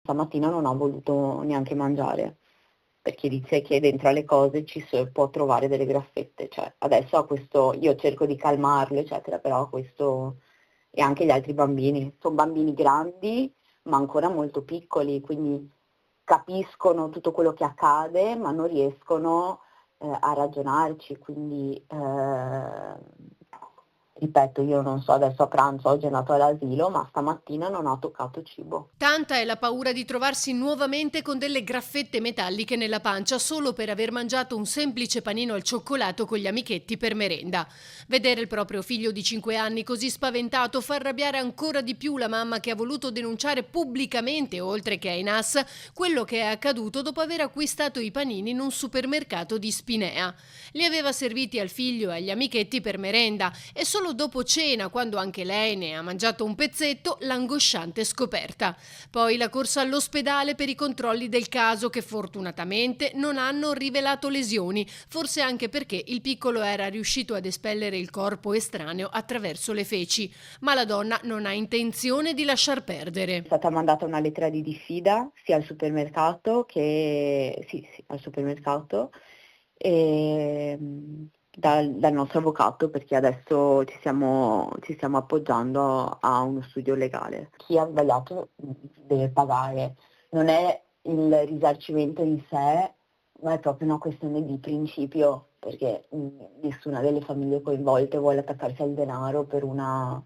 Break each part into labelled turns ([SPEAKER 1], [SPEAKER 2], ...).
[SPEAKER 1] Stamattina non ha voluto neanche mangiare, perché dice che dentro alle cose può trovare delle graffette. Cioè, adesso ha questo, io cerco di calmarlo, eccetera, però questo, e anche gli altri bambini, sono bambini grandi, ma ancora molto piccoli, quindi capiscono tutto quello che accade, ma non riescono a ragionarci, quindi ripeto, io non so, adesso a pranzo oggi è andato all'asilo, ma stamattina non ha toccato cibo.
[SPEAKER 2] Tanta è la paura di trovarsi nuovamente con delle graffette metalliche nella pancia solo per aver mangiato un semplice panino al cioccolato con gli amichetti per merenda. Vedere il proprio figlio di 5 anni così spaventato fa arrabbiare ancora di più la mamma, che ha voluto denunciare pubblicamente, oltre che ai NAS, quello che è accaduto dopo aver acquistato i panini in un supermercato di Spinea. Li aveva serviti al figlio e agli amichetti per merenda e solo dopo cena, quando anche lei ne ha mangiato un pezzetto, l'angosciante scoperta. Poi la corsa all'ospedale per i controlli del caso, che fortunatamente non hanno rivelato lesioni, forse anche perché il piccolo era riuscito ad espellere il corpo estraneo attraverso le feci, ma la donna non ha intenzione di lasciar perdere.
[SPEAKER 1] È stata mandata una lettera di diffida sia al supermercato che sì, al supermercato, dal nostro avvocato, perché adesso ci stiamo appoggiando a uno studio legale. Chi ha sbagliato deve pagare. Non è il risarcimento in sé, ma è proprio una questione di principio, perché nessuna delle famiglie coinvolte vuole attaccarsi al denaro per una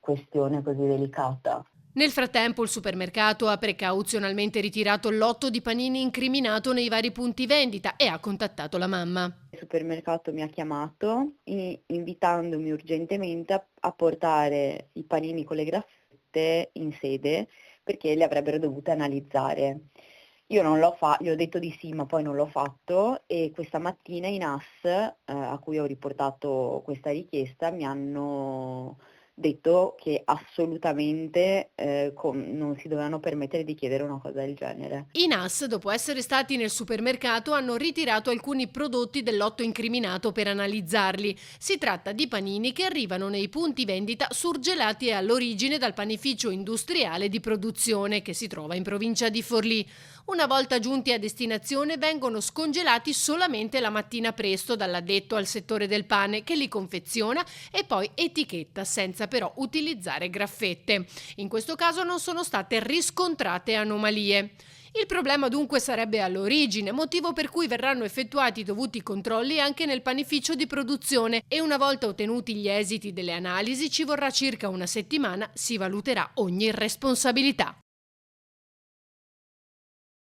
[SPEAKER 1] questione così delicata.
[SPEAKER 2] Nel frattempo il supermercato ha precauzionalmente ritirato il lotto di panini incriminato nei vari punti vendita e ha contattato la mamma.
[SPEAKER 1] Il supermercato mi ha chiamato invitandomi urgentemente a portare i panini con le graffette in sede, perché le avrebbero dovute analizzare. Io non gli ho detto di sì, ma poi non l'ho fatto, e questa mattina i NAS, a cui ho riportato questa richiesta, mi hanno detto che assolutamente non si dovevano permettere di chiedere una cosa del genere.
[SPEAKER 2] I NAS, dopo essere stati nel supermercato, hanno ritirato alcuni prodotti del lotto incriminato per analizzarli. Si tratta di panini che arrivano nei punti vendita surgelati all'origine dal panificio industriale di produzione che si trova in provincia di Forlì. Una volta giunti a destinazione vengono scongelati solamente la mattina presto dall'addetto al settore del pane, che li confeziona e poi etichetta, senza però utilizzare graffette. In questo caso non sono state riscontrate anomalie. Il problema dunque sarebbe all'origine, motivo per cui verranno effettuati i dovuti controlli anche nel panificio di produzione, e una volta ottenuti gli esiti delle analisi, ci vorrà circa una settimana, si valuterà ogni responsabilità.